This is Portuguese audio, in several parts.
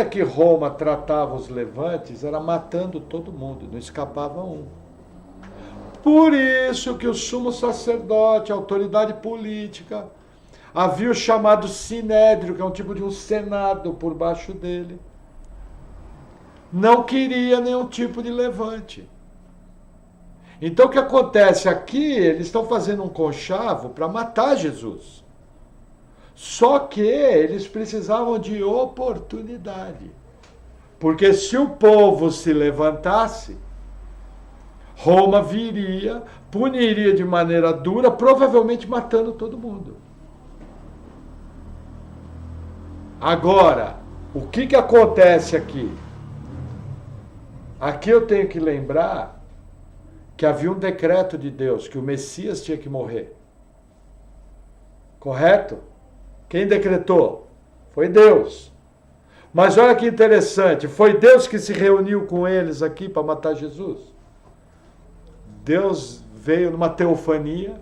que Roma tratava os levantes era matando todo mundo, não escapava um. Por isso que o sumo sacerdote, a autoridade política, havia o chamado sinédrio, que é um tipo de um senado por baixo dele, não queria nenhum tipo de levante. Então o que acontece aqui? Eles estão fazendo um conchavo para matar Jesus. Só que eles precisavam de oportunidade. Porque se o povo se levantasse, Roma viria, puniria de maneira dura, provavelmente matando todo mundo. Agora, o que acontece aqui? Aqui eu tenho que lembrar que havia um decreto de Deus, que o Messias tinha que morrer. Correto? Quem decretou? Foi Deus. Mas olha que interessante, foi Deus que se reuniu com eles aqui para matar Jesus? Deus veio numa teofania,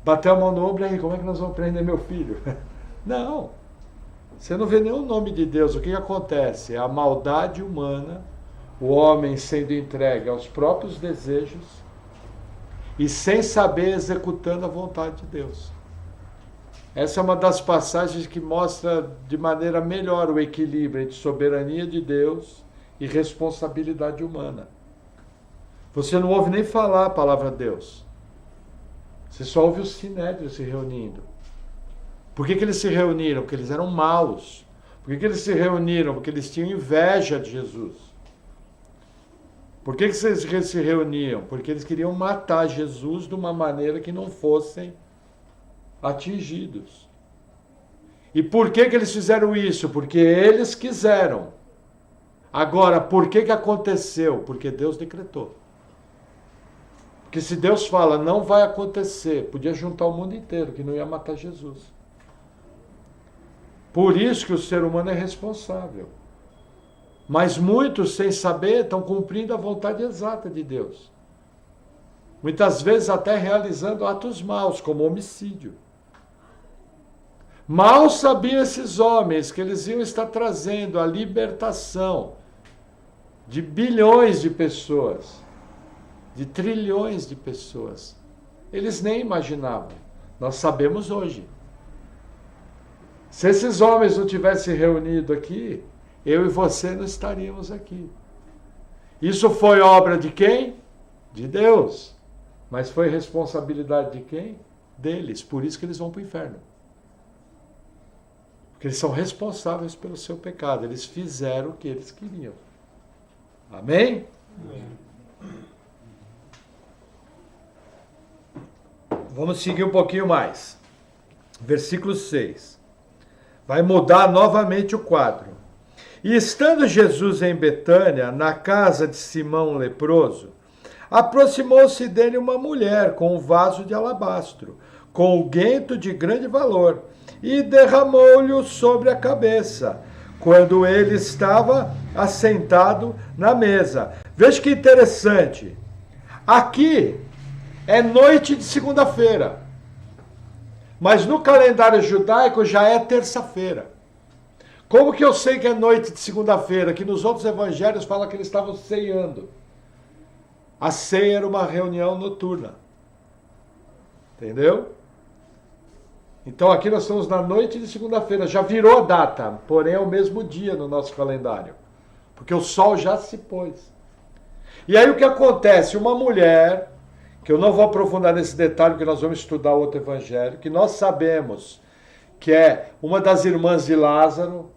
bateu a mão no ombro e aí, como é que nós vamos prender meu filho? Não. Você não vê nenhum nome de Deus. O que acontece? É a maldade humana, o homem sendo entregue aos próprios desejos e sem saber executando a vontade de Deus. Essa é uma das passagens que mostra de maneira melhor o equilíbrio entre soberania de Deus e responsabilidade humana. Você não ouve nem falar a palavra Deus. Você só ouve os sinédrios se reunindo. Por que eles se reuniram? Porque eles eram maus. Por que eles se reuniram? Porque eles tinham inveja de Jesus. Por que eles se reuniam? Porque eles queriam matar Jesus de uma maneira que não fossem atingidos. E por que eles fizeram isso? Porque eles quiseram. Agora, por que aconteceu? Porque Deus decretou. Porque se Deus fala, não vai acontecer, podia juntar o mundo inteiro, que não ia matar Jesus. Por isso que o ser humano é responsável. Mas muitos, sem saber, estão cumprindo a vontade exata de Deus. Muitas vezes até realizando atos maus, como homicídio. Mal sabiam esses homens que eles iam estar trazendo a libertação de bilhões de pessoas, de trilhões de pessoas. Eles nem imaginavam. Nós sabemos hoje. Se esses homens não tivessem reunido aqui, eu e você não estaríamos aqui. Isso foi obra de quem? De Deus. Mas foi responsabilidade de quem? Deles. Por isso que eles vão para o inferno. Porque eles são responsáveis pelo seu pecado. Eles fizeram o que eles queriam. Amém? Amém. Vamos seguir um pouquinho mais. Versículo 6. Vai mudar novamente o quadro. E estando Jesus em Betânia, na casa de Simão leproso, aproximou-se dele uma mulher com um vaso de alabastro, com unguento de grande valor, e derramou-lhe sobre a cabeça, quando ele estava assentado na mesa. Veja que interessante. Aqui é noite de segunda-feira, mas no calendário judaico já é terça-feira. Como que eu sei que é noite de segunda-feira? Que nos outros evangelhos fala que eles estavam ceando. A ceia era uma reunião noturna. Entendeu? Então aqui nós estamos na noite de segunda-feira. Já virou a data, porém é o mesmo dia no nosso calendário. Porque o sol já se pôs. E aí o que acontece? Uma mulher, que eu não vou aprofundar nesse detalhe, porque nós vamos estudar outro evangelho, que nós sabemos que é uma das irmãs de Lázaro.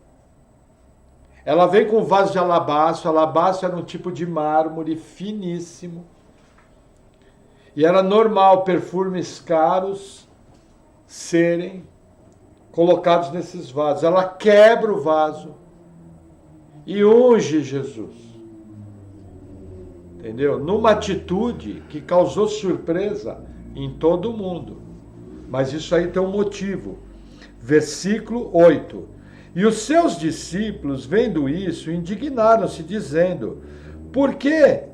Ela vem com um vaso de alabastro. Alabastro era um tipo de mármore finíssimo. E era normal perfumes caros serem colocados nesses vasos. Ela quebra o vaso e unge Jesus. Entendeu? Numa atitude que causou surpresa em todo mundo. Mas isso aí tem um motivo. Versículo 8. E os seus discípulos, vendo isso, indignaram-se, dizendo: Por quê?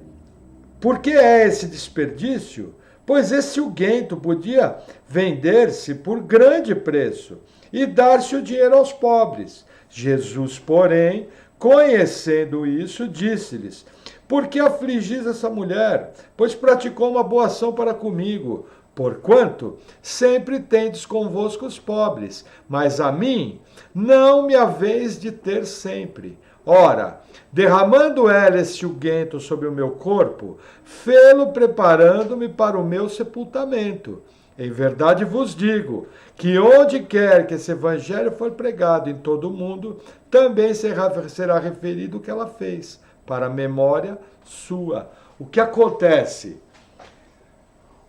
Por que é esse desperdício? Pois esse unguento podia vender-se por grande preço e dar-se o dinheiro aos pobres. Jesus, porém, conhecendo isso, disse-lhes: por que afligis essa mulher? Pois praticou uma boa ação para comigo. Porquanto sempre tendes convosco os pobres, mas a mim não me haveis de ter sempre. Ora, derramando ela esse unguento sobre o meu corpo, fê-lo preparando-me para o meu sepultamento. Em verdade vos digo que onde quer que esse evangelho for pregado em todo o mundo, também será referido o que ela fez, para a memória sua. O que acontece?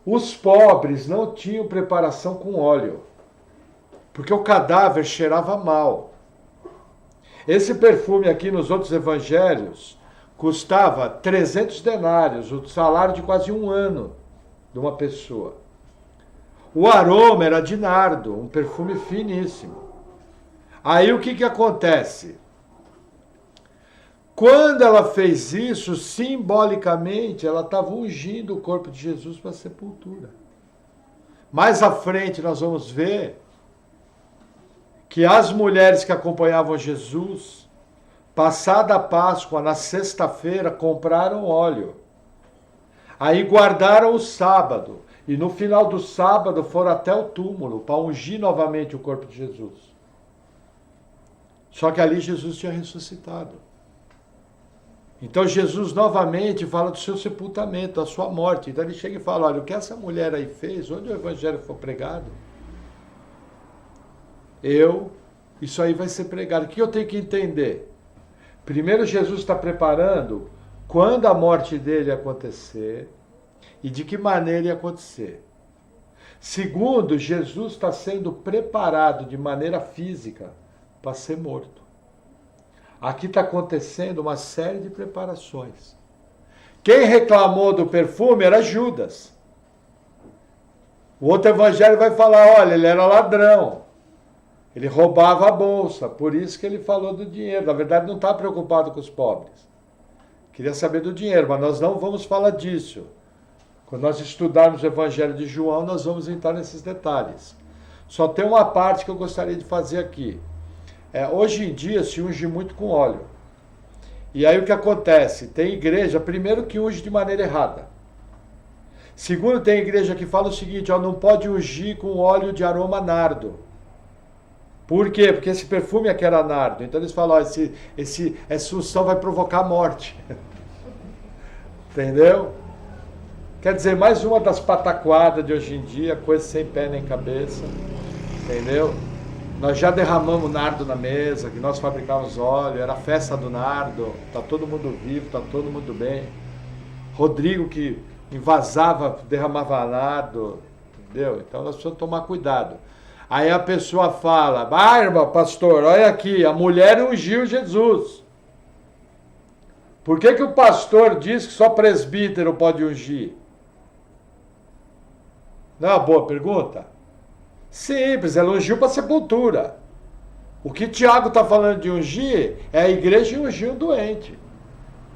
Os pobres não tinham preparação com óleo, porque o cadáver cheirava mal. Esse perfume aqui nos outros evangelhos custava 300 denários, o salário de quase um ano de uma pessoa. O aroma era de nardo, um perfume finíssimo. Aí o que acontece? Quando ela fez isso, simbolicamente, ela estava ungindo o corpo de Jesus para a sepultura. Mais à frente nós vamos ver que as mulheres que acompanhavam Jesus, passada a Páscoa, na sexta-feira, compraram óleo. Aí guardaram o sábado. E no final do sábado foram até o túmulo para ungir novamente o corpo de Jesus. Só que ali Jesus tinha ressuscitado. Então Jesus novamente fala do seu sepultamento, da sua morte. Então ele chega e fala, olha, o que essa mulher aí fez, onde o evangelho for pregado, isso aí vai ser pregado. O que eu tenho que entender? Primeiro, Jesus está preparando quando a morte dele acontecer e de que maneira ia acontecer. Segundo, Jesus está sendo preparado de maneira física para ser morto. Aqui está acontecendo uma série de preparações. Quem reclamou do perfume era Judas. O outro evangelho vai falar, olha, ele era ladrão. Ele roubava a bolsa, por isso que ele falou do dinheiro. Na verdade, não está preocupado com os pobres. Queria saber do dinheiro, mas nós não vamos falar disso. Quando nós estudarmos o evangelho de João, nós vamos entrar nesses detalhes. Só tem uma parte que eu gostaria de fazer aqui. Hoje em dia se unge muito com óleo. E aí o que acontece? Tem igreja, primeiro, que unge de maneira errada. Segundo, tem igreja que fala o seguinte, não pode ungir com óleo de aroma nardo. Por quê? Porque esse perfume aqui era nardo. Então eles falam, essa unção vai provocar morte. Entendeu? Quer dizer, mais uma das pataquadas de hoje em dia, coisa sem pé nem cabeça. Entendeu? Nós já derramamos nardo na mesa, que nós fabricávamos óleo, era a festa do nardo, tá todo mundo vivo, tá todo mundo bem. Rodrigo que invasava, derramava nardo, entendeu? Então nós precisamos tomar cuidado. Aí a pessoa fala, irmão, pastor, olha aqui, a mulher ungiu Jesus. Por que o pastor diz que só presbítero pode ungir? Não é uma boa pergunta? Simples, ela ungiu para a sepultura. O que Tiago está falando de ungir é a igreja ungir um doente.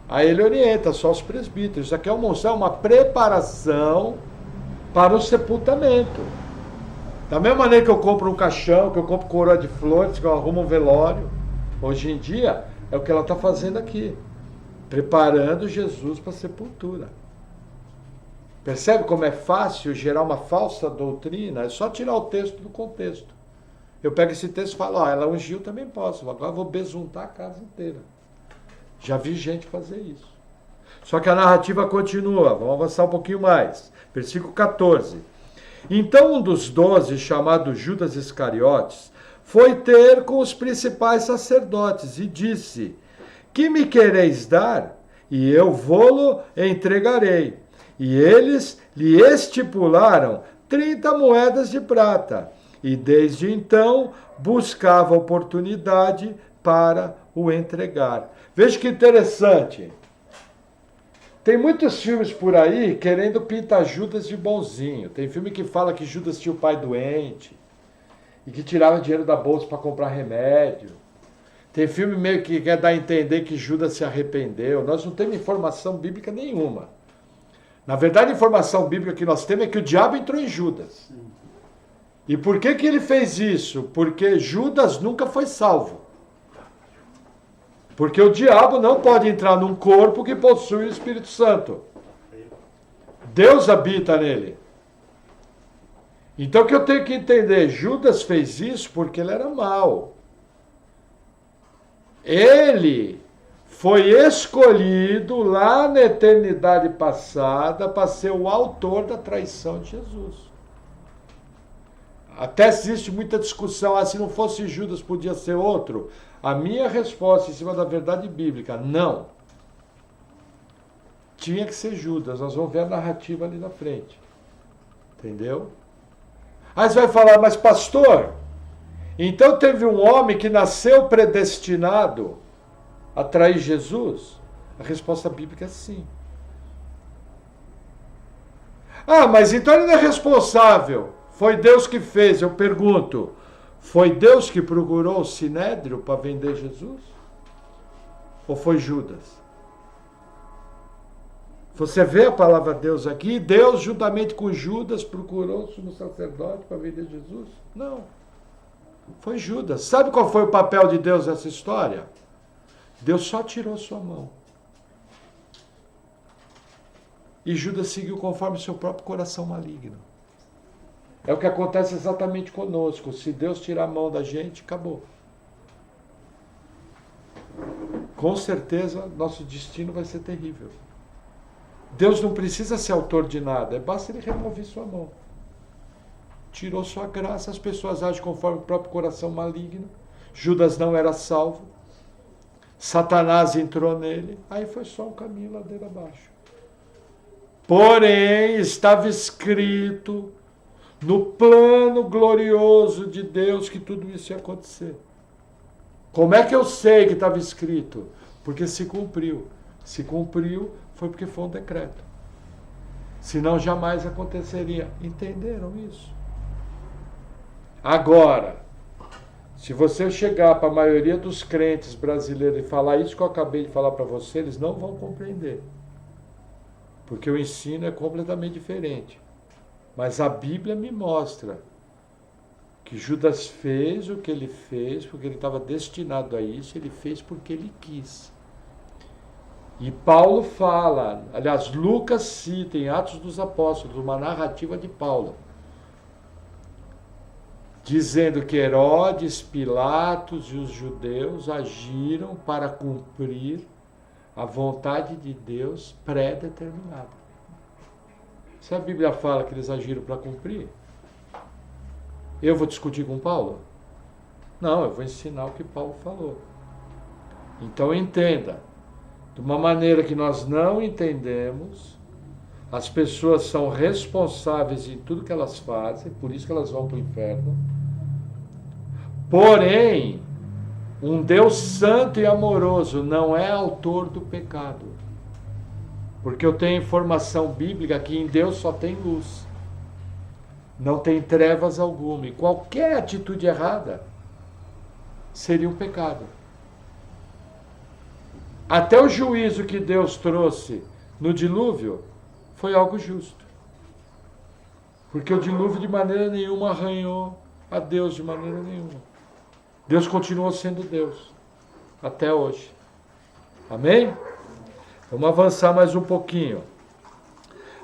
Aí ele orienta só os presbíteros. Isso aqui é uma preparação para o sepultamento. Da mesma maneira que eu compro um caixão, que eu compro coroa de flores, que eu arrumo um velório. Hoje em dia, é o que ela está fazendo aqui. Preparando Jesus para a sepultura. Percebe como é fácil gerar uma falsa doutrina? É só tirar o texto do contexto. Eu pego esse texto e falo, ela ungiu, também posso. Agora eu vou besuntar a casa inteira. Já vi gente fazer isso. Só que a narrativa continua. Vamos avançar um pouquinho mais. Versículo 14. Então um dos 12, chamado Judas Iscariotes, foi ter com os principais sacerdotes e disse, que me quereis dar? E eu vô-lo entregarei. E eles lhe estipularam 30 moedas de prata. E desde então buscava oportunidade para o entregar. Veja que interessante. Tem muitos filmes por aí querendo pintar Judas de bonzinho. Tem filme que fala que Judas tinha o pai doente e que tirava dinheiro da bolsa para comprar remédio. Tem filme meio que quer dar a entender que Judas se arrependeu. Nós não temos informação bíblica nenhuma. Na verdade, a informação bíblica que nós temos é que o diabo entrou em Judas. E por que ele fez isso? Porque Judas nunca foi salvo. Porque o diabo não pode entrar num corpo que possui o Espírito Santo. Deus habita nele. Então o que eu tenho que entender? Judas fez isso porque ele era mau. Ele foi escolhido lá na eternidade passada para ser o autor da traição de Jesus. Até existe muita discussão, se não fosse Judas podia ser outro. A minha resposta em cima da verdade bíblica, não. Tinha que ser Judas, nós vamos ver a narrativa ali na frente. Entendeu? Aí você vai falar, mas pastor, então teve um homem que nasceu predestinado a trair Jesus? A resposta bíblica é sim. Mas então ele não é responsável. Foi Deus que fez. Eu pergunto, foi Deus que procurou o Sinédrio para vender Jesus? Ou foi Judas? Você vê a palavra Deus aqui? Deus, juntamente com Judas, procurou o sumo sacerdote para vender Jesus? Não. Foi Judas. Sabe qual foi o papel de Deus nessa história? Deus só tirou sua mão. E Judas seguiu conforme seu próprio coração maligno. É o que acontece exatamente conosco. Se Deus tirar a mão da gente, acabou. Com certeza, nosso destino vai ser terrível. Deus não precisa ser autor de nada, basta ele remover sua mão. Tirou sua graça, as pessoas agem conforme o próprio coração maligno. Judas não era salvo. Satanás entrou nele, aí foi só um caminho ladeira abaixo. Porém, estava escrito no plano glorioso de Deus que tudo isso ia acontecer. Como é que eu sei que estava escrito? Porque se cumpriu. Se cumpriu, foi porque foi um decreto. Senão jamais aconteceria. Entenderam isso? Agora, se você chegar para a maioria dos crentes brasileiros e falar isso que eu acabei de falar para você, eles não vão compreender. Porque o ensino é completamente diferente. Mas a Bíblia me mostra que Judas fez o que ele fez, porque ele estava destinado a isso, ele fez porque ele quis. E Paulo fala, aliás, Lucas cita em Atos dos Apóstolos, uma narrativa de Paulo, dizendo que Herodes, Pilatos e os judeus agiram para cumprir a vontade de Deus pré-determinada. Se a Bíblia fala que eles agiram para cumprir, eu vou discutir com Paulo? Não, eu vou ensinar o que Paulo falou. Então entenda, de uma maneira que nós não entendemos, as pessoas são responsáveis em tudo que elas fazem, por isso que elas vão para o inferno. Porém, um Deus santo e amoroso não é autor do pecado. Porque eu tenho informação bíblica que em Deus só tem luz. Não tem trevas alguma. E qualquer atitude errada seria um pecado. Até o juízo que Deus trouxe no dilúvio foi algo justo. Porque o dilúvio de maneira nenhuma arranhou a Deus de maneira nenhuma. Deus continuou sendo Deus até hoje. Amém? Vamos avançar mais um pouquinho.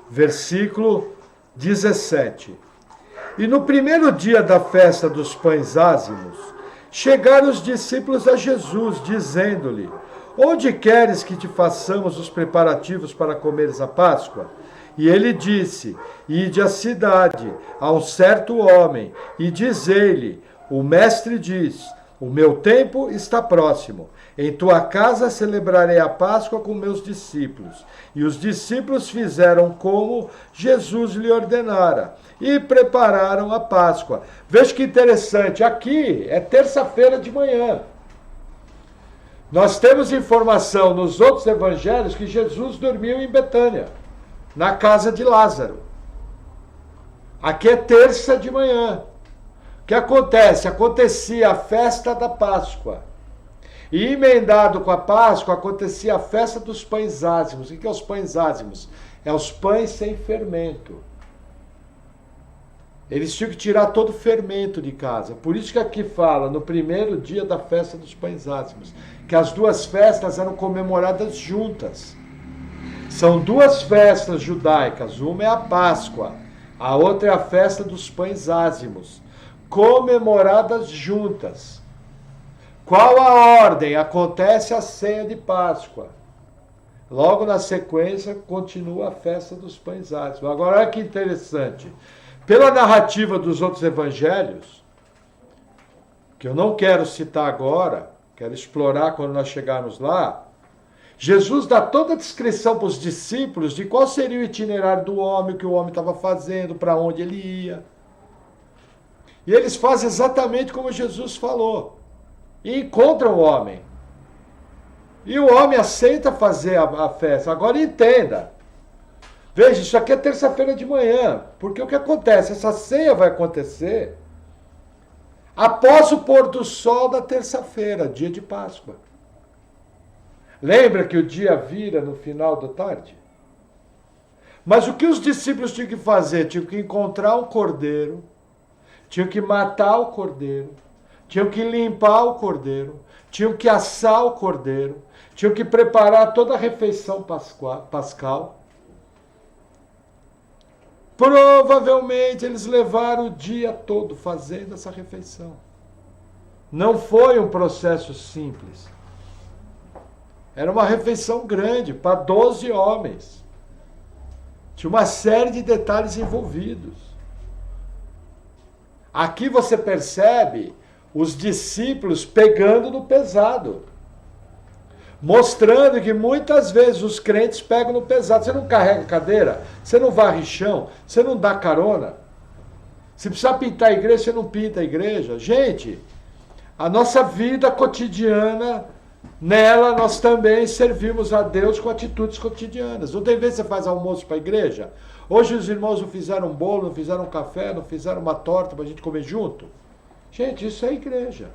Versículo 17. E no primeiro dia da festa dos pães ázimos, chegaram os discípulos a Jesus, dizendo-lhe: onde queres que te façamos os preparativos para comeres a Páscoa? E ele disse: ide à cidade, a um certo homem, e dizei-lhe: o mestre diz, o meu tempo está próximo. Em tua casa celebrarei a Páscoa com meus discípulos. E os discípulos fizeram como Jesus lhe ordenara, e prepararam a Páscoa. Veja que interessante, aqui é terça-feira de manhã. Nós temos informação nos outros evangelhos que Jesus dormiu em Betânia, na casa de Lázaro. Aqui é terça de manhã. O que acontece? Acontecia a festa da Páscoa. E emendado com a Páscoa, acontecia a festa dos pães ázimos. O que é os pães ázimos? É os pães sem fermento. Eles tinham que tirar todo o fermento de casa. Por isso que aqui fala, no primeiro dia da festa dos pães ázimos, que as duas festas eram comemoradas juntas. São duas festas judaicas. Uma é a Páscoa, a outra é a festa dos pães ázimos, comemoradas juntas. Qual a ordem? Acontece a ceia de Páscoa. Logo na sequência, continua a festa dos pães ázimos. Agora, olha que interessante. Pela narrativa dos outros evangelhos, que eu não quero citar agora, quero explorar quando nós chegarmos lá, Jesus dá toda a descrição para os discípulos de qual seria o itinerário do homem, o que o homem estava fazendo, para onde ele ia. E eles fazem exatamente como Jesus falou. E encontram o homem. E o homem aceita fazer a festa. Agora entenda. Veja, isso aqui é terça-feira de manhã. Porque o que acontece? Essa ceia vai acontecer após o pôr do sol da terça-feira, dia de Páscoa. Lembra que o dia vira no final da tarde? Mas o que os discípulos tinham que fazer? Tinham que encontrar um cordeiro, tinham que matar o cordeiro, tinham que limpar o cordeiro, tinham que assar o cordeiro, tinham que preparar toda a refeição pascal. Provavelmente eles levaram o dia todo fazendo essa refeição. Não foi um processo simples. Era uma refeição grande, para 12 homens. Tinha uma série de detalhes envolvidos. Aqui você percebe os discípulos pegando no pesado. Mostrando que muitas vezes os crentes pegam no pesado. Você não carrega cadeira, você não varre chão, você não dá carona. Se precisar pintar a igreja, você não pinta a igreja. Gente, a nossa vida cotidiana, nela nós também servimos a Deus com atitudes cotidianas. Não tem vez que você faz almoço para a igreja? Hoje os irmãos não fizeram um bolo, não fizeram um café, não fizeram uma torta para a gente comer junto? Gente, isso é igreja.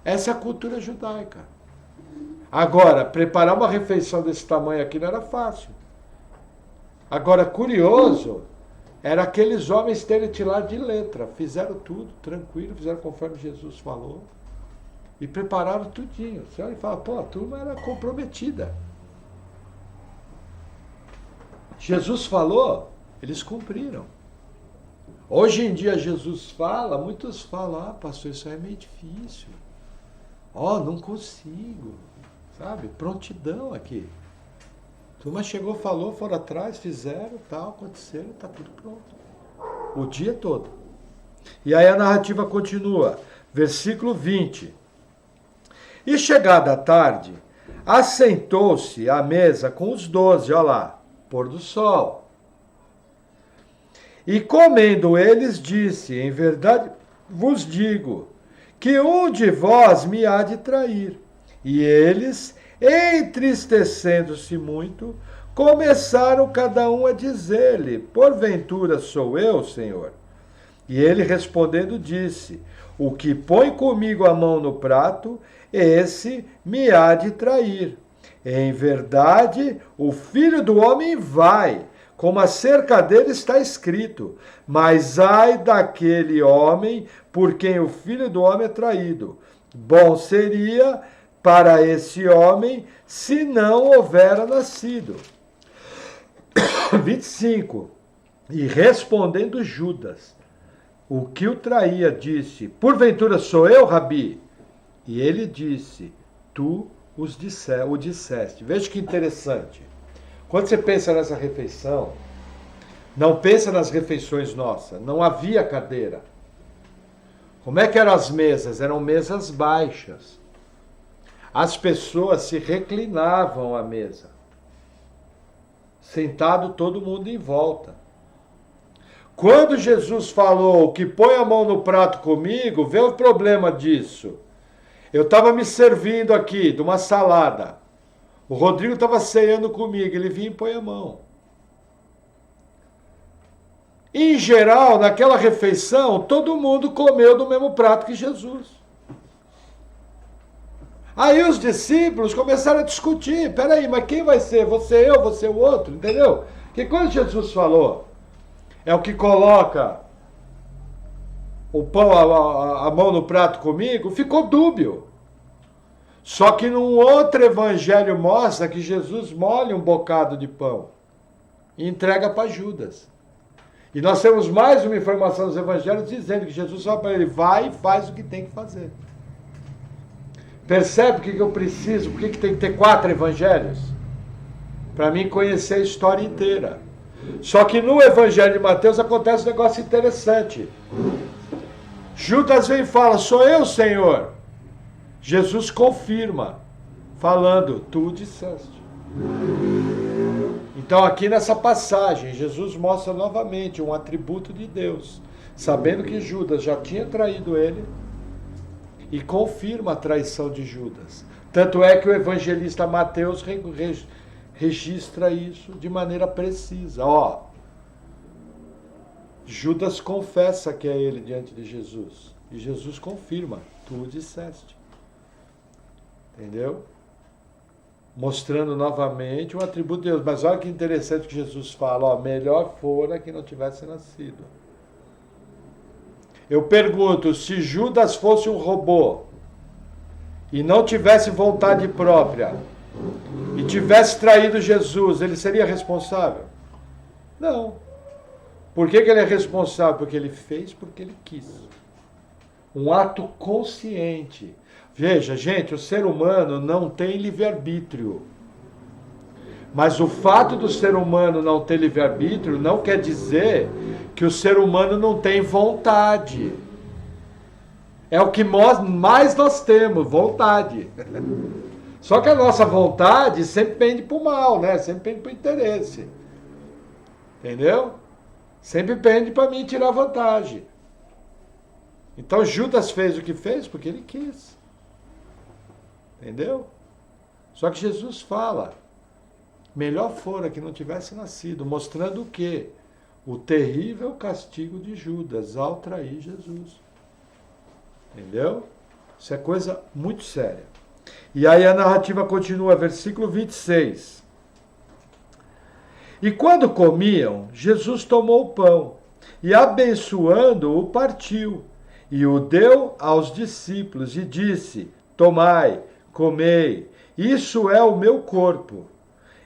Essa é a cultura judaica. Agora, preparar uma refeição desse tamanho aqui não era fácil. Agora, curioso, era aqueles homens terem tirado de letra. Fizeram tudo, tranquilo, fizeram conforme Jesus falou. E prepararam tudinho. Você olha e fala, pô, a turma era comprometida. Jesus falou, eles cumpriram. Hoje em dia Jesus fala, muitos falam, pastor, isso aí é meio difícil. Não consigo. Sabe? Prontidão aqui. A turma chegou, falou, foram atrás, fizeram, tal, aconteceram, tá tudo pronto. O dia todo. E aí a narrativa continua. Versículo 20. E chegada a tarde, assentou-se à mesa com os 12, olha lá, pôr do sol. E comendo eles, disse, em verdade vos digo, que um de vós me há de trair. E eles, entristecendo-se muito, começaram cada um a dizer-lhe, porventura sou eu, Senhor? E ele respondendo disse, o que põe comigo a mão no prato, esse me há de trair. Em verdade, o Filho do Homem vai, como acerca dele está escrito, mas ai daquele homem por quem o Filho do Homem é traído. Bom seria para esse homem se não houvera nascido. 25. E respondendo Judas, o que o traía, disse, porventura sou eu, Rabi? E ele disse, tu o disseste. Veja que interessante. Quando você pensa nessa refeição, não pensa nas refeições nossas, não havia cadeira. Como é que eram as mesas? Eram mesas baixas. As pessoas se reclinavam à mesa, sentado todo mundo em volta. Quando Jesus falou que põe a mão no prato comigo, vê o problema disso. Eu estava me servindo aqui de uma salada. O Rodrigo estava ceando comigo, ele vinha e põe a mão. Em geral, naquela refeição, todo mundo comeu do mesmo prato que Jesus. Aí os discípulos começaram a discutir, peraí, mas quem vai ser? Você eu, você o outro, entendeu? Que quando Jesus falou, é o que coloca o pão, a mão no prato comigo, ficou dúbio. Só que num outro evangelho mostra que Jesus molha um bocado de pão e entrega para Judas. E nós temos mais uma informação nos evangelhos dizendo que Jesus fala para ele, vai e faz o que tem que fazer. Percebe o que eu preciso? Por que tem que ter 4 evangelhos? Para mim conhecer a história inteira. Só que no evangelho de Mateus acontece um negócio interessante. Judas vem e fala, sou eu, Senhor. Jesus confirma, falando, tu o disseste. Então aqui nessa passagem, Jesus mostra novamente um atributo de Deus, sabendo que Judas já tinha traído ele, e confirma a traição de Judas. Tanto é que o evangelista Mateus registra isso de maneira precisa. Ó, Judas confessa que é ele diante de Jesus. E Jesus confirma, tu o disseste. Entendeu? Mostrando novamente um atributo de Deus. Mas olha que interessante que Jesus fala, ó, melhor fora que não tivesse nascido. Eu pergunto, se Judas fosse um robô e não tivesse vontade própria e tivesse traído Jesus, ele seria responsável? Não. Por que ele é responsável? Porque ele fez porque ele quis. Um ato consciente. Veja, gente, o ser humano não tem livre-arbítrio. Mas o fato do ser humano não ter livre-arbítrio não quer dizer que o ser humano não tem vontade. É o que mais nós temos, vontade. Só que a nossa vontade sempre pende para o mal, né? Sempre pende para o interesse. Entendeu? Sempre pende para mim tirar vantagem. Então Judas fez o que fez porque ele quis. Entendeu? Só que Jesus fala, melhor fora que não tivesse nascido, mostrando o quê? O terrível castigo de Judas ao trair Jesus. Entendeu? Isso é coisa muito séria. E aí a narrativa continua, versículo 26. E quando comiam, Jesus tomou o pão e, abençoando-o, partiu e o deu aos discípulos e disse, tomai, comei, isso é o meu corpo.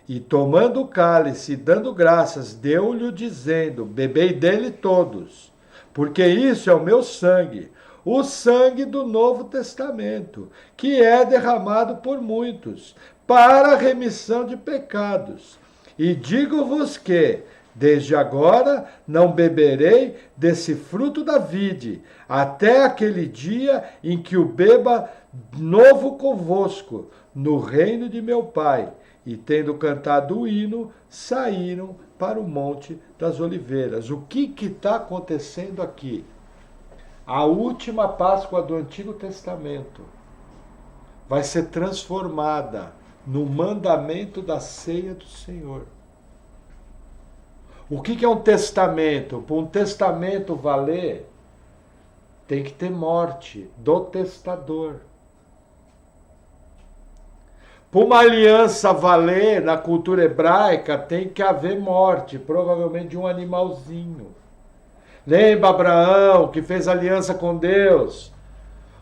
E tomando o cálice e dando graças, deu-lhe dizendo, bebei dele todos, porque isso é o meu sangue, o sangue do Novo Testamento, que é derramado por muitos, para a remissão de pecados. E digo-vos que, desde agora, não beberei desse fruto da vide, até aquele dia em que o beba novo convosco, no reino de meu Pai. E tendo cantado o hino, saíram para o Monte das Oliveiras. O que está acontecendo aqui? A última Páscoa do Antigo Testamento vai ser transformada no mandamento da ceia do Senhor. O que é um testamento? Para um testamento valer, tem que ter morte do testador. Para uma aliança valer na cultura hebraica, tem que haver morte, provavelmente de um animalzinho. Lembra Abraão que fez aliança com Deus?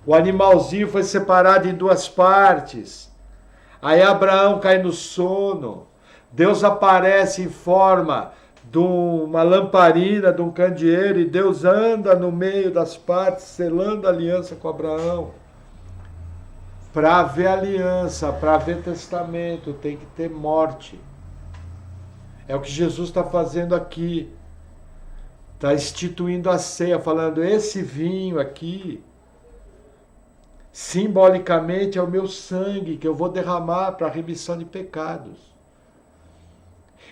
O animalzinho foi separado em 2 partes. Aí Abraão cai no sono. Deus aparece em forma de uma lamparina, de um candeeiro, e Deus anda no meio das partes, selando a aliança com Abraão. Para haver aliança, para haver testamento, tem que ter morte. É o que Jesus está fazendo aqui. Está instituindo a ceia, falando, esse vinho aqui, simbolicamente é o meu sangue, que eu vou derramar para a remissão de pecados.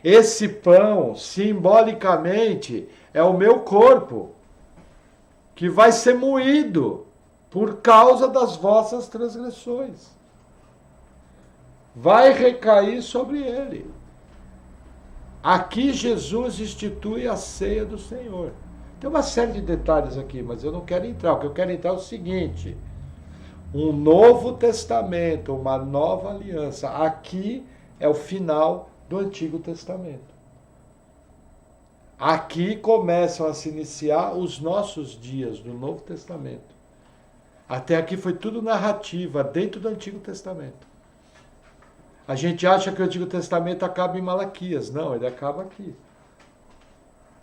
Esse pão, simbolicamente, é o meu corpo, que vai ser moído por causa das vossas transgressões. Vai recair sobre ele. Aqui Jesus institui a ceia do Senhor. Tem uma série de detalhes aqui, mas eu não quero entrar. O que eu quero entrar é o seguinte: um novo testamento, uma nova aliança. Aqui é o final do Antigo Testamento. Aqui começam a se iniciar os nossos dias do Novo Testamento. Até aqui foi tudo narrativa dentro do Antigo Testamento. A gente acha que o Antigo Testamento acaba em Malaquias. Não, ele acaba aqui.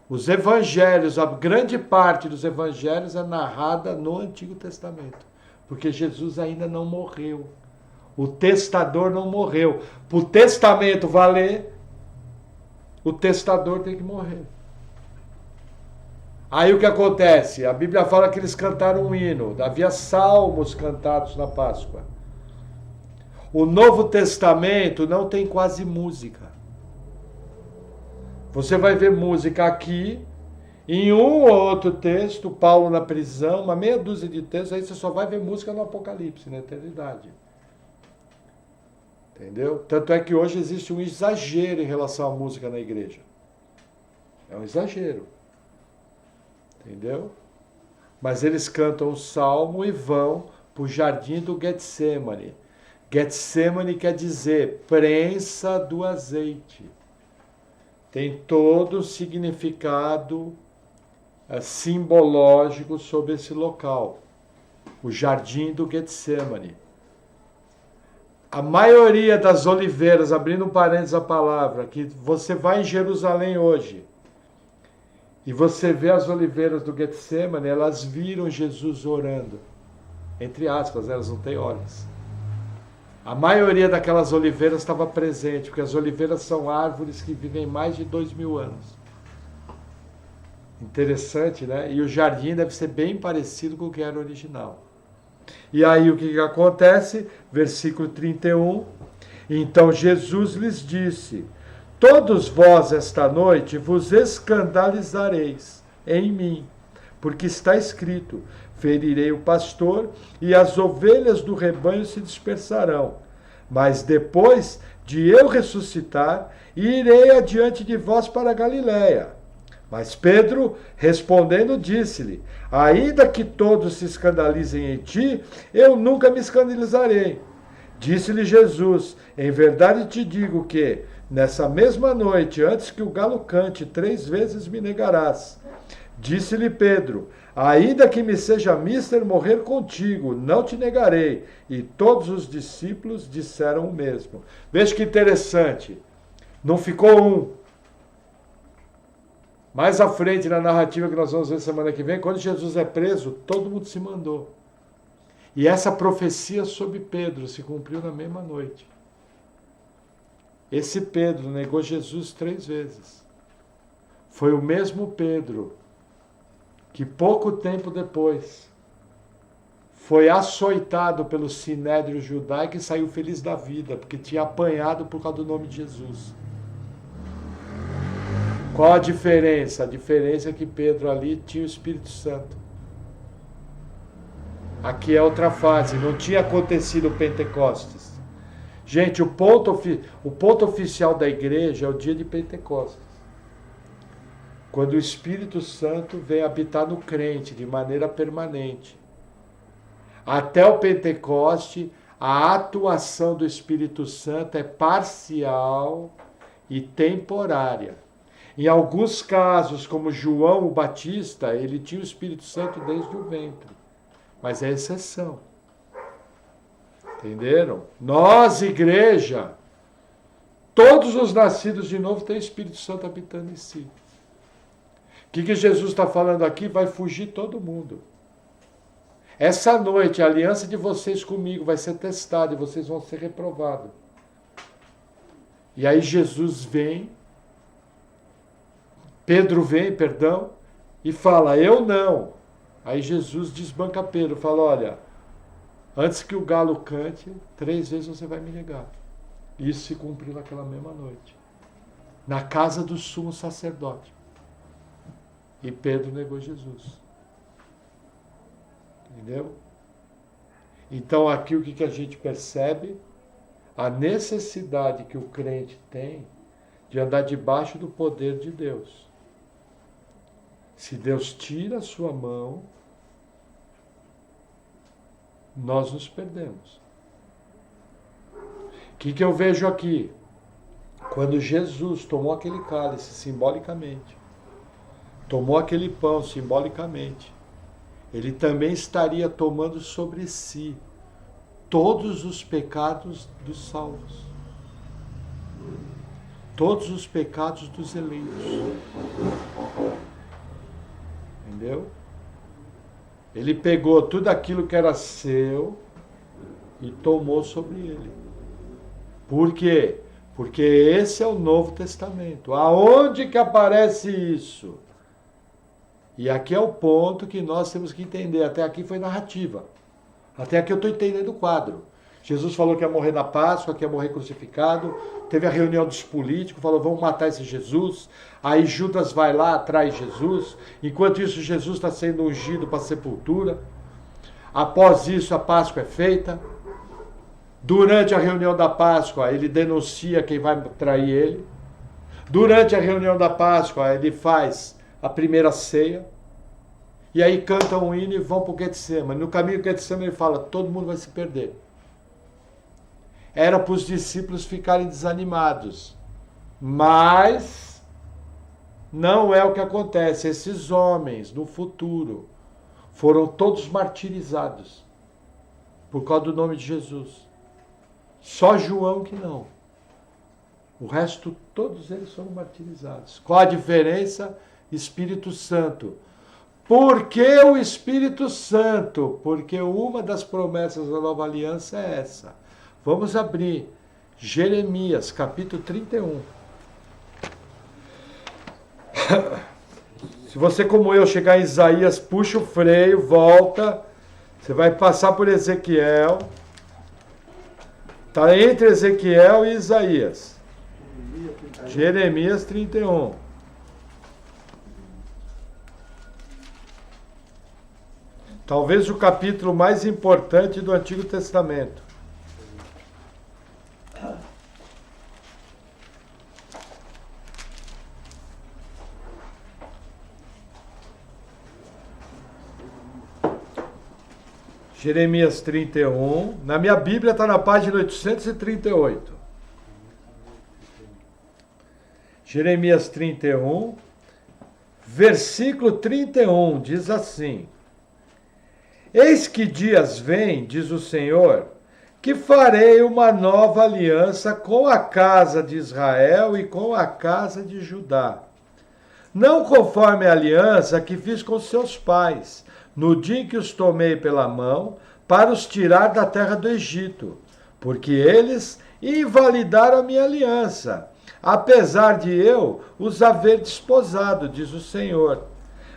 Os evangelhos, a grande parte dos evangelhos é narrada no Antigo Testamento. Porque Jesus ainda não morreu. O testador não morreu. Para o testamento valer, o testador tem que morrer. Aí o que acontece? A Bíblia fala que eles cantaram um hino. Havia salmos cantados na Páscoa. O Novo Testamento não tem quase música. Você vai ver música aqui, em um ou outro texto, Paulo na prisão, uma meia dúzia de textos, aí você só vai ver música no Apocalipse, na eternidade. Entendeu? Tanto é que hoje existe um exagero em relação à música na igreja. É um exagero. Entendeu? Mas eles cantam o salmo e vão para o jardim do Getsemane. Getsemane quer dizer prensa do azeite. Tem todo o significado simbológico sobre esse local. O jardim do Getsemane. A maioria das oliveiras, abrindo um parênteses a palavra, que você vai em Jerusalém hoje, e você vê as oliveiras do Getsemane, elas viram Jesus orando. Entre aspas, elas não têm olhos. A maioria daquelas oliveiras estava presente, porque as oliveiras são árvores que vivem mais de 2000 anos. Interessante, né? E o jardim deve ser bem parecido com o que era original. E aí o que acontece? Versículo 31. Então Jesus lhes disse: todos vós esta noite vos escandalizareis em mim, porque está escrito: ferirei o pastor e as ovelhas do rebanho se dispersarão. Mas depois de eu ressuscitar, irei adiante de vós para a Galiléia. Mas Pedro, respondendo, disse-lhe: ainda que todos se escandalizem em ti, eu nunca me escandalizarei. Disse-lhe Jesus: em verdade te digo que, nessa mesma noite, antes que o galo cante, 3 vezes me negarás. Disse-lhe Pedro: ainda que me seja mister morrer contigo, não te negarei. E todos os discípulos disseram o mesmo. Veja que interessante. Não ficou um. Mais à frente, na narrativa que nós vamos ver semana que vem, quando Jesus é preso, todo mundo se mandou. E essa profecia sobre Pedro se cumpriu na mesma noite. Esse Pedro negou Jesus 3 vezes. Foi o mesmo Pedro que pouco tempo depois foi açoitado pelo sinédrio judaico e saiu feliz da vida, porque tinha apanhado por causa do nome de Jesus. Qual a diferença? A diferença é que Pedro ali tinha o Espírito Santo. Aqui é outra fase, não tinha acontecido o Pentecostes. Gente, o ponto oficial da igreja é o dia de Pentecostes. Quando o Espírito Santo vem habitar no crente de maneira permanente. Até o Pentecoste, a atuação do Espírito Santo é parcial e temporária. Em alguns casos, como João o Batista, ele tinha o Espírito Santo desde o ventre. Mas é exceção. Entenderam? Nós, igreja, todos os nascidos de novo têm o Espírito Santo habitando em si. O que Jesus está falando aqui? Vai fugir todo mundo. Essa noite, a aliança de vocês comigo vai ser testada e vocês vão ser reprovados. E aí Jesus vem, Pedro vem, perdão, e fala: eu não. Aí Jesus desbanca Pedro, fala: olha, antes que o galo cante, 3 vezes você vai me negar. Isso se cumpriu naquela mesma noite, na casa do sumo sacerdote. E Pedro negou Jesus. Entendeu? Então aqui o que a gente percebe? A necessidade que o crente tem de andar debaixo do poder de Deus. Se Deus tira a sua mão, nós nos perdemos. O que eu vejo aqui? Quando Jesus tomou aquele cálice simbolicamente, tomou aquele pão simbolicamente, ele também estaria tomando sobre si todos os pecados dos salvos, todos os pecados dos eleitos. Entendeu? Ele pegou tudo aquilo que era seu e tomou sobre ele. Por quê? Porque esse é o Novo Testamento. Aonde que aparece isso? E aqui é o ponto que nós temos que entender. Até aqui foi narrativa. Até aqui eu estou entendendo o quadro. Jesus falou que ia morrer na Páscoa, que ia morrer crucificado. Teve a reunião dos políticos, falou, vamos matar esse Jesus. Aí Judas vai lá, atrai Jesus. Enquanto isso, Jesus está sendo ungido para a sepultura. Após isso, a Páscoa é feita. Durante a reunião da Páscoa, ele denuncia quem vai trair ele. Durante a reunião da Páscoa, ele faz a primeira ceia. E aí cantam um hino e vão para o Getsemane. No caminho do Getsemane ele fala, todo mundo vai se perder. Era para os discípulos ficarem desanimados. Mas não é o que acontece. Esses homens, no futuro, foram todos martirizados por causa do nome de Jesus. Só João que não. O resto, todos eles foram martirizados. Qual a diferença? Espírito Santo. Por que o Espírito Santo? Porque uma das promessas da nova aliança é essa. Vamos abrir Jeremias, capítulo 31. Se você, como eu, chegar em Isaías, puxa o freio, volta. Você vai passar por Ezequiel. Está entre Ezequiel e Isaías. Jeremias 31. Talvez o capítulo mais importante do Antigo Testamento. Jeremias 31. Na minha Bíblia está na página 838. Jeremias 31, versículo 31, diz assim: Eis que dias vêm, diz o Senhor, que farei uma nova aliança com a casa de Israel e com a casa de Judá. Não conforme a aliança que fiz com seus pais, no dia em que os tomei pela mão, para os tirar da terra do Egito, porque eles invalidaram a minha aliança, apesar de eu os haver desposado, diz o Senhor.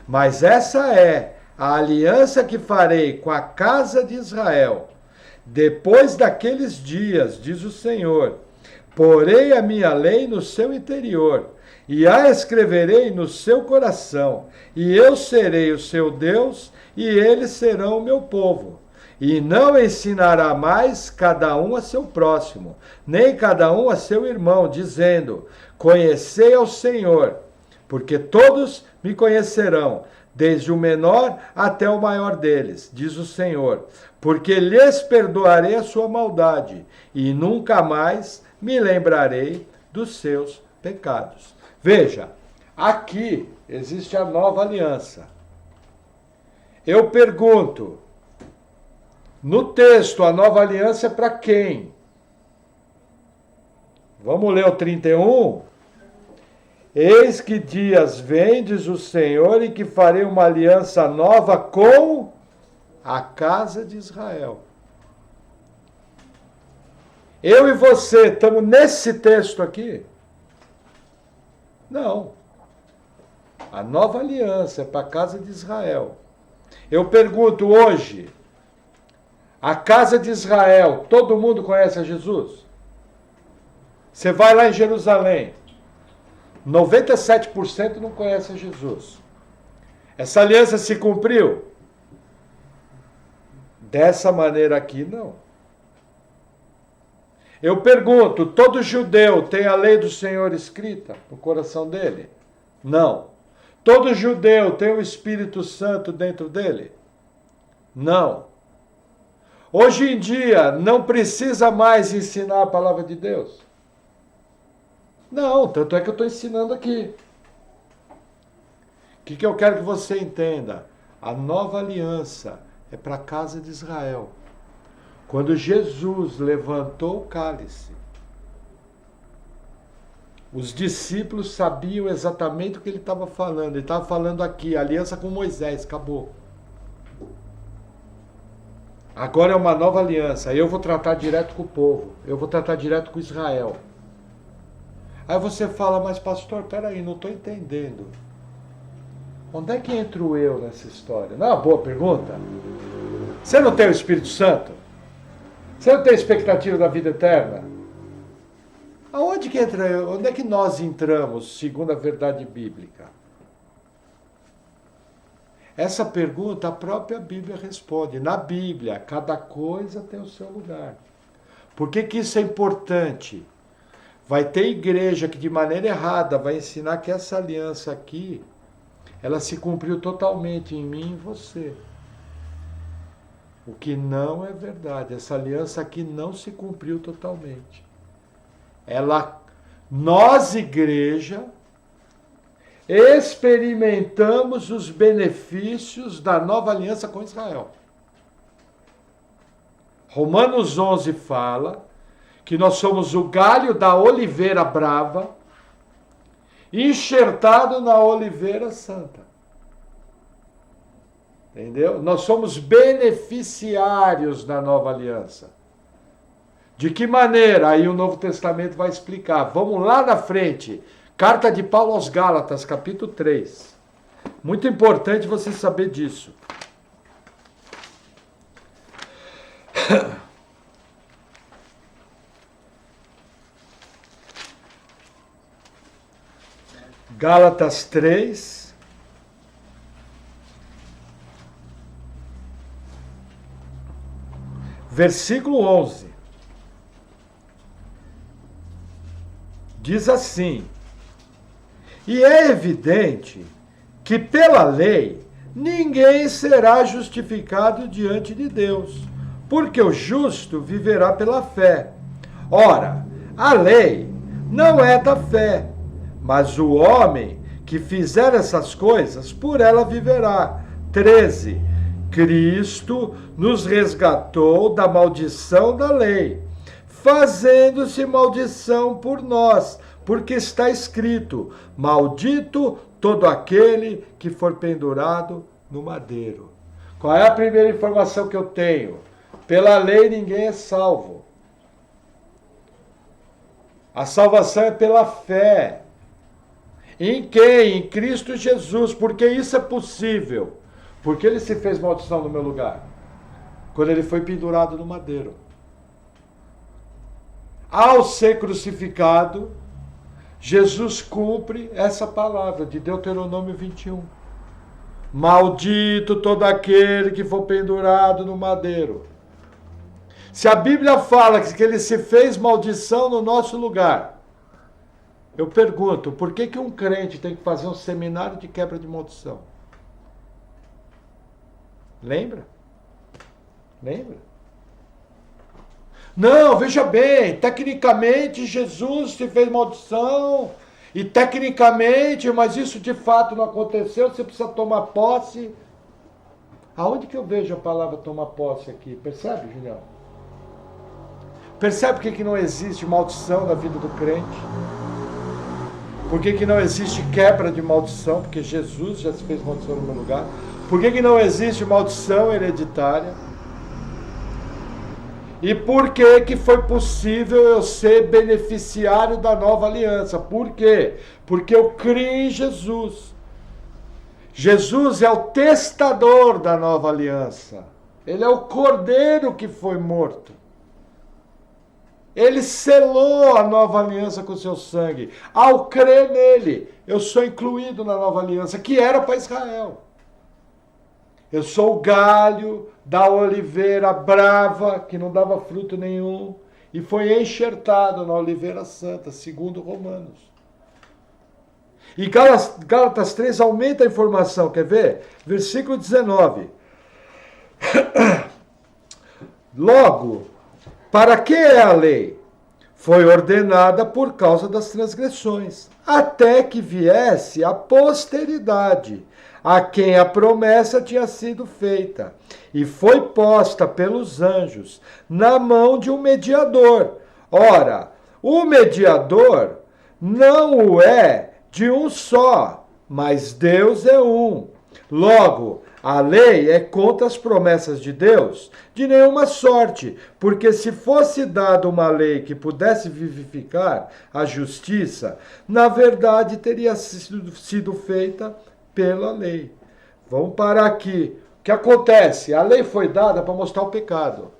Mas essa é a aliança que farei com a casa de Israel. Depois daqueles dias, diz o Senhor, porei a minha lei no seu interior, e a escreverei no seu coração, e eu serei o seu Deus, e eles serão o meu povo. E não ensinará mais cada um a seu próximo, nem cada um a seu irmão, dizendo, conhecei ao Senhor, porque todos me conhecerão, desde o menor até o maior deles, diz o Senhor, porque lhes perdoarei a sua maldade, e nunca mais me lembrarei dos seus pecados. Veja, aqui existe a nova aliança. Eu pergunto, no texto, a nova aliança é para quem? Vamos ler o 31? Eis que dias vem, diz o Senhor, em que farei uma aliança nova com a casa de Israel. Eu e você estamos nesse texto aqui? Não. A nova aliança é para a casa de Israel. Eu pergunto hoje, a casa de Israel, todo mundo conhece a Jesus? Você vai lá em Jerusalém, 97% não conhece a Jesus. Essa aliança se cumpriu? Dessa maneira aqui, não. Eu pergunto, todo judeu tem a lei do Senhor escrita no coração dele? Não. Todo judeu tem o Espírito Santo dentro dele? Não. Hoje em dia, não precisa mais ensinar a palavra de Deus? Não, tanto é que eu estou ensinando aqui. que eu quero que você entenda? A nova aliança é para a casa de Israel. Quando Jesus levantou o cálice, os discípulos sabiam exatamente o que ele estava falando. Ele estava falando aqui, aliança com Moisés, acabou. Agora é uma nova aliança. Eu vou tratar direto com o povo. Eu vou tratar direto com Israel. Aí você fala, mas pastor, peraí, não estou entendendo. Onde é que entra o eu nessa história? Não é uma boa pergunta? Você não tem o Espírito Santo? Você não tem expectativa da vida eterna? Aonde que entra eu? Onde é que nós entramos, segundo a verdade bíblica? Essa pergunta a própria Bíblia responde. Na Bíblia, cada coisa tem o seu lugar. Por que que isso é importante? Vai ter igreja que de maneira errada vai ensinar que essa aliança aqui, ela se cumpriu totalmente em mim e em você. O que não é verdade. Essa aliança aqui não se cumpriu totalmente. Nós, igreja, experimentamos os benefícios da nova aliança com Israel. Romanos 11 fala que nós somos o galho da oliveira brava, enxertado na oliveira santa. Entendeu? Nós somos beneficiários da nova aliança. De que maneira? Aí o Novo Testamento vai explicar. Vamos lá na frente. Carta de Paulo aos Gálatas, capítulo 3. Muito importante você saber disso. Gálatas 3. Versículo 11. Diz assim: e é evidente que pela lei ninguém será justificado diante de Deus, porque o justo viverá pela fé. Ora, a lei não é da fé, mas o homem que fizer essas coisas, por ela viverá. 13. Cristo nos resgatou da maldição da lei, fazendo-se maldição por nós, porque está escrito: maldito todo aquele que for pendurado no madeiro. Qual é a primeira informação que eu tenho? Pela lei ninguém é salvo. A salvação é pela fé. Em quem? Em Cristo Jesus. Porque isso é possível. Porque ele se fez maldição no meu lugar. Quando ele foi pendurado no madeiro. Ao ser crucificado, Jesus cumpre essa palavra de Deuteronômio 21. Maldito todo aquele que for pendurado no madeiro. Se a Bíblia fala que ele se fez maldição no nosso lugar, eu pergunto, por que que um crente tem que fazer um seminário de quebra de maldição? Lembra? Lembra? Não, veja bem, tecnicamente Jesus se fez maldição, e tecnicamente, mas isso de fato não aconteceu, você precisa tomar posse. Aonde que eu vejo a palavra tomar posse aqui? Percebe, Julião? Percebe por que não existe maldição na vida do crente? Por que não existe quebra de maldição? Porque Jesus já se fez maldição no meu lugar. Por que não existe maldição hereditária? E por que foi possível eu ser beneficiário da nova aliança? Por quê? Porque eu criei em Jesus. Jesus é o testador da nova aliança. Ele é o cordeiro que foi morto. Ele selou a nova aliança com o seu sangue. Ao crer nele, eu sou incluído na nova aliança, que era para Israel. Eu sou o galho da oliveira brava, que não dava fruto nenhum, e foi enxertado na oliveira santa, segundo Romanos. E Gálatas 3 aumenta a informação, quer ver? Versículo 19. Logo, para que é a lei? foi ordenada por causa das transgressões, até que viesse a posteridade, a quem a promessa tinha sido feita, e foi posta pelos anjos na mão de um mediador. Ora, o mediador não o é de um só, mas Deus é um. Logo, a lei é contra as promessas de Deus de nenhuma sorte, porque se fosse dada uma lei que pudesse vivificar a justiça, na verdade teria sido feita pela lei. Vamos parar aqui. O que acontece? A lei foi dada para mostrar o pecado.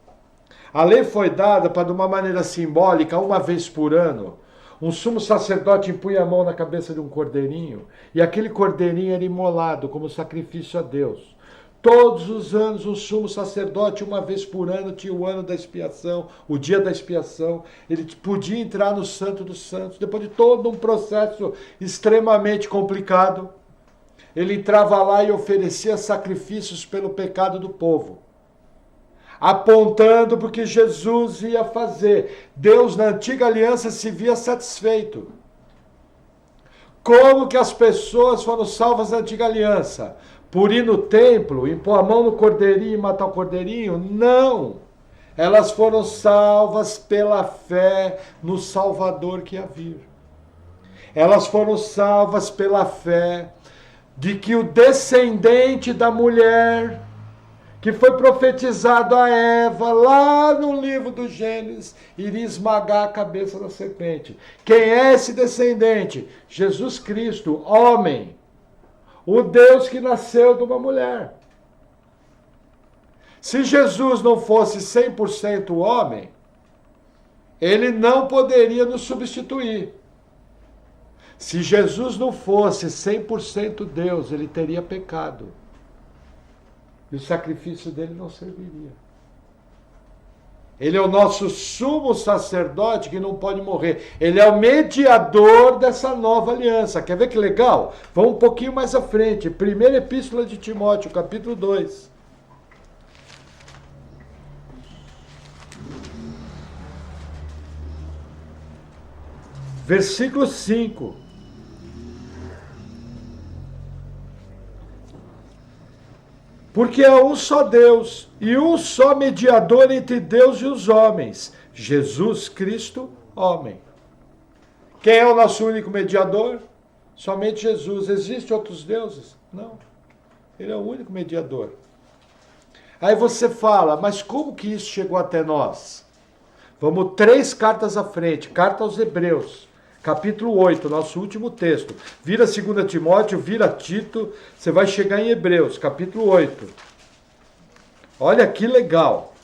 A lei foi dada para, de uma maneira simbólica, uma vez por ano, um sumo sacerdote impunha a mão na cabeça de um cordeirinho, e aquele cordeirinho era imolado como sacrifício a Deus. Todos os anos, o sumo sacerdote, uma vez por ano, tinha o ano da expiação, o dia da expiação. Ele podia entrar no Santo dos Santos, depois de todo um processo extremamente complicado. Ele entrava lá e oferecia sacrifícios pelo pecado do povo, apontando para o que Jesus ia fazer. Deus, na antiga aliança, se via satisfeito. Como que as pessoas foram salvas na antiga aliança? Por ir no templo, impor a mão no cordeirinho e matar o cordeirinho? Não! Elas foram salvas pela fé no Salvador que ia vir. Elas foram salvas pela fé de que o descendente da mulher, que foi profetizado a Eva, lá no livro do Gênesis, iria esmagar a cabeça da serpente. Quem é esse descendente? Jesus Cristo, homem. O Deus que nasceu de uma mulher. Se Jesus não fosse 100% homem, ele não poderia nos substituir. Se Jesus não fosse 100% Deus, ele teria pecado. E o sacrifício dele não serviria. Ele é o nosso sumo sacerdote que não pode morrer. Ele é o mediador dessa nova aliança. Quer ver que legal? Vamos um pouquinho mais à frente. Primeira Epístola de Timóteo, capítulo 2. Versículo 5. Porque há um só Deus e um só mediador entre Deus e os homens, Jesus Cristo, homem. Quem é o nosso único mediador? Somente Jesus. Existem outros deuses? Não. Ele é o único mediador. Aí você fala, mas como que isso chegou até nós? Vamos 3 cartas à frente. Carta aos Hebreus. Capítulo 8, nosso último texto. Vira 2 Timóteo, vira Tito, você vai chegar em Hebreus, capítulo 8. Olha que legal.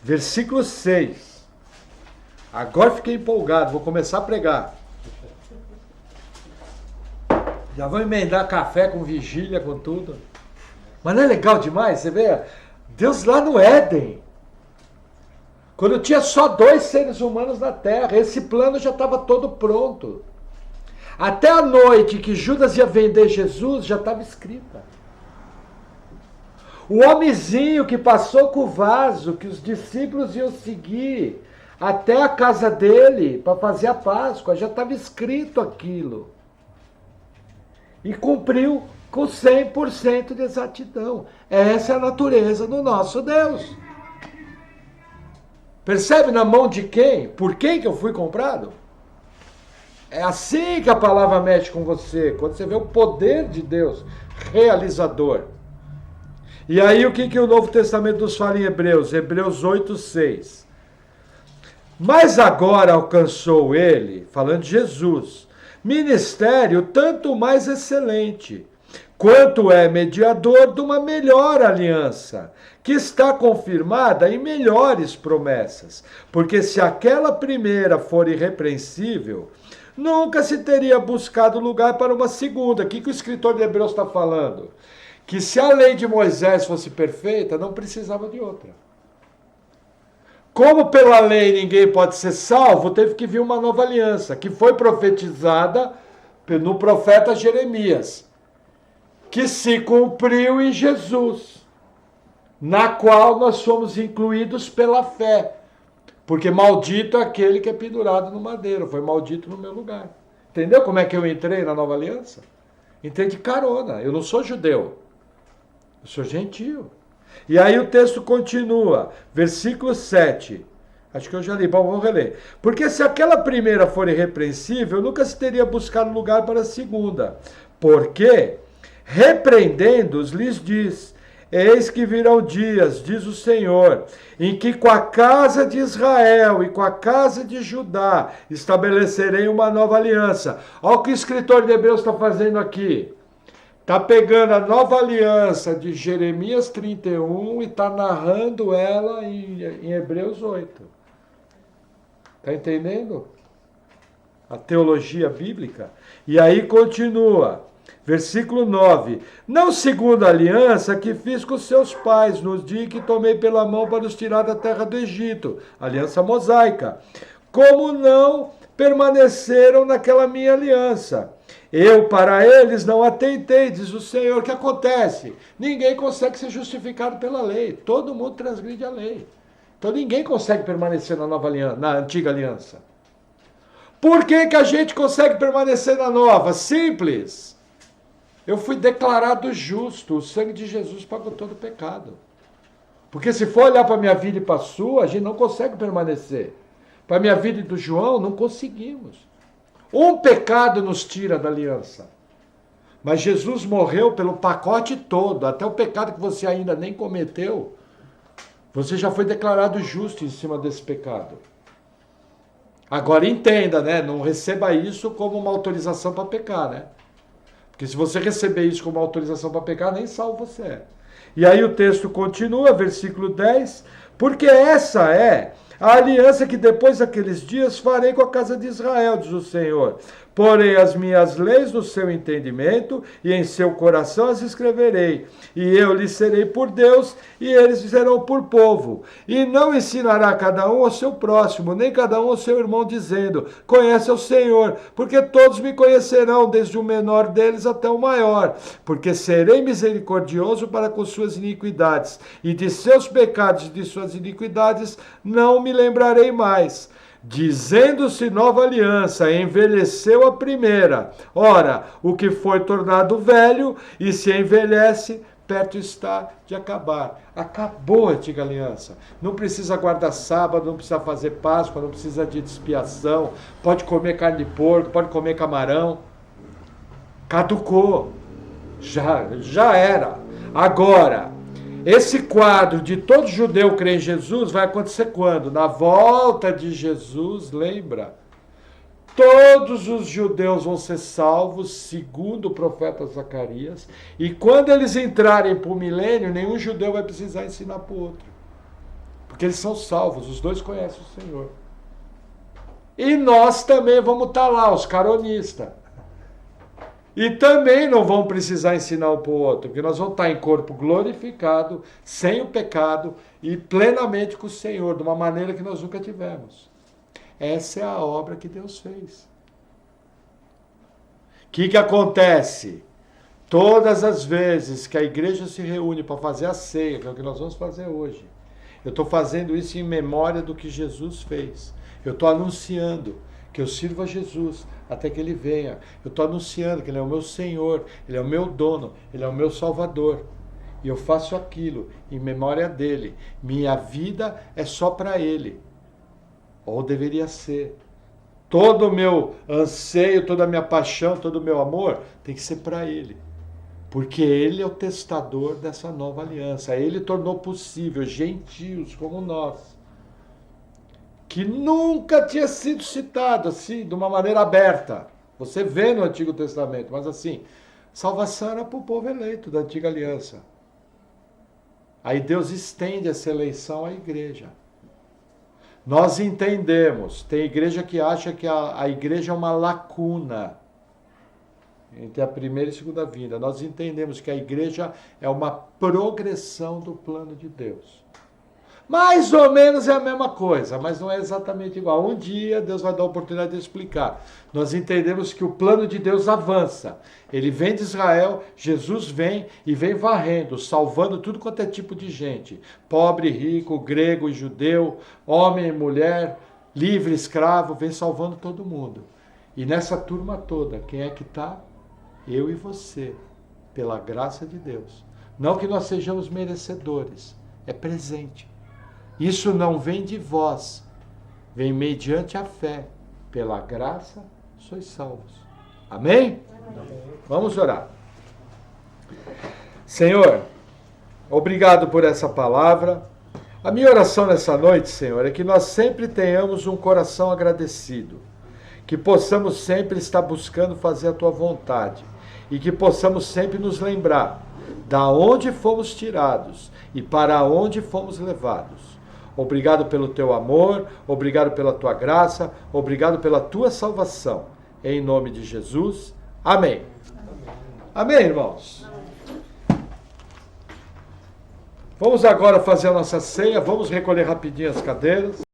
Versículo 6. Agora fiquei empolgado, vou começar a pregar. Já vou emendar café com vigília, com tudo. Mas não é legal demais? Você vê, Deus lá no Éden, quando tinha só 2 seres humanos na Terra, esse plano já estava todo pronto. Até a noite que Judas ia vender Jesus, já estava escrita. O homenzinho que passou com o vaso, que os discípulos iam seguir até a casa dele para fazer a Páscoa, já estava escrito aquilo. E cumpriu com 100% de exatidão. Essa é a natureza do nosso Deus. Percebe na mão de quem? Por quem que eu fui comprado? É assim que a palavra mexe com você, quando você vê o poder de Deus realizador. E aí o que o Novo Testamento nos fala em Hebreus? Hebreus 8:6. Mas agora alcançou ele, falando de Jesus, ministério tanto mais excelente, quanto é mediador de uma melhor aliança, que está confirmada em melhores promessas. Porque se aquela primeira for irrepreensível, nunca se teria buscado lugar para uma segunda. O que o escritor de Hebreus está falando? Que se a lei de Moisés fosse perfeita, não precisava de outra. Como pela lei ninguém pode ser salvo, teve que vir uma nova aliança, que foi profetizada no profeta Jeremias, que se cumpriu em Jesus, na qual nós somos incluídos pela fé. Porque maldito é aquele que é pendurado no madeiro, foi maldito no meu lugar. Entendeu como é que eu entrei na nova aliança? Entrei de carona, eu não sou judeu, eu sou gentio. E aí o texto continua, versículo 7. Acho que eu já li, bom, vamos reler. Porque se aquela primeira for irrepreensível, nunca se teria buscado lugar para a segunda. Porque, repreendendo-os, lhes diz: eis que virão dias, diz o Senhor, em que com a casa de Israel e com a casa de Judá estabelecerei uma nova aliança. Olha o que o escritor de Hebreus está fazendo aqui. Está pegando a nova aliança de Jeremias 31 e está narrando ela em Hebreus 8. Está entendendo? A teologia bíblica. E aí continua. Versículo 9. Não segundo a aliança que fiz com seus pais, nos dias que tomei pela mão para os tirar da terra do Egito. Aliança mosaica. Como não permaneceram naquela minha aliança. Eu para eles não atentei, diz o Senhor. O que acontece? Ninguém consegue ser justificado pela lei. Todo mundo transgride a lei. Então ninguém consegue permanecer na nova aliança, na antiga aliança. Por que a gente consegue permanecer na nova? Simples. Eu fui declarado justo. O sangue de Jesus pagou todo o pecado. Porque se for olhar para a minha vida e para a sua, a gente não consegue permanecer. Para a minha vida e do João, não conseguimos. Um pecado nos tira da aliança. Mas Jesus morreu pelo pacote todo, até o pecado que você ainda nem cometeu. Você já foi declarado justo em cima desse pecado. Agora entenda, né? Não receba isso como uma autorização para pecar, né? Porque se você receber isso como uma autorização para pecar, nem salvo você é. E aí o texto continua, versículo 10. Porque essa é a aliança que depois daqueles dias farei com a casa de Israel, diz o Senhor. Porém as minhas leis no seu entendimento e em seu coração as escreverei. E eu lhes serei por Deus e eles serão por povo. E não ensinará cada um ao seu próximo, nem cada um ao seu irmão, dizendo: conhece o Senhor, porque todos me conhecerão, desde o menor deles até o maior. Porque serei misericordioso para com suas iniquidades, e de seus pecados e de suas iniquidades não me lembrarei mais. Dizendo-se nova aliança, envelheceu a primeira. Ora, o que foi tornado velho e se envelhece, perto está de acabar. Acabou a antiga aliança. Não precisa guardar sábado, não precisa fazer Páscoa, não precisa de expiação. Pode comer carne de porco, pode comer camarão. Caducou. Já era. Agora, esse quadro de todo judeu crer em Jesus vai acontecer quando? Na volta de Jesus, lembra? Todos os judeus vão ser salvos, segundo o profeta Zacarias, e quando eles entrarem para o milênio, nenhum judeu vai precisar ensinar para o outro. Porque eles são salvos, os dois conhecem o Senhor. E nós também vamos estar lá, os caronistas. E também não vão precisar ensinar um para o outro, porque nós vamos estar em corpo glorificado, sem o pecado e plenamente com o Senhor, de uma maneira que nós nunca tivemos. Essa é a obra que Deus fez. O que acontece? Todas as vezes que a igreja se reúne para fazer a ceia, que é o que nós vamos fazer hoje, eu estou fazendo isso em memória do que Jesus fez. Eu estou anunciando que eu sirvo a Jesus até que Ele venha. Eu estou anunciando que Ele é o meu Senhor, Ele é o meu dono, Ele é o meu Salvador. E eu faço aquilo em memória dEle. Minha vida é só para Ele. Ou deveria ser. Todo o meu anseio, toda a minha paixão, todo o meu amor tem que ser para Ele. Porque Ele é o testador dessa nova aliança. Ele tornou possível gentios como nós, que nunca tinha sido citado assim, de uma maneira aberta. Você vê no Antigo Testamento, mas assim, salvação era para o povo eleito da Antiga Aliança. Aí Deus estende essa eleição à igreja. Nós entendemos, tem igreja que acha que a igreja é uma lacuna entre a primeira e a segunda vinda. Nós entendemos que a igreja é uma progressão do plano de Deus. Mais ou menos é a mesma coisa, mas não é exatamente igual. Um dia Deus vai dar a oportunidade de explicar. Nós entendemos que o plano de Deus avança. Ele vem de Israel, Jesus vem e vem varrendo, salvando tudo quanto é tipo de gente. Pobre, rico, grego e judeu, homem e mulher, livre, escravo, vem salvando todo mundo. E nessa turma toda, quem é que está? Eu e você, pela graça de Deus. Não que nós sejamos merecedores, é presente. Isso não vem de vós, vem mediante a fé. Pela graça sois salvos. Amém? Amém. Vamos orar. Senhor, obrigado por essa palavra. A minha oração nessa noite, Senhor, é que nós sempre tenhamos um coração agradecido. Que possamos sempre estar buscando fazer a Tua vontade. E que possamos sempre nos lembrar da onde fomos tirados e para onde fomos levados. Obrigado pelo teu amor, obrigado pela tua graça, obrigado pela tua salvação. Em nome de Jesus. Amém. Amém, irmãos? Vamos agora fazer a nossa ceia, vamos recolher rapidinho as cadeiras.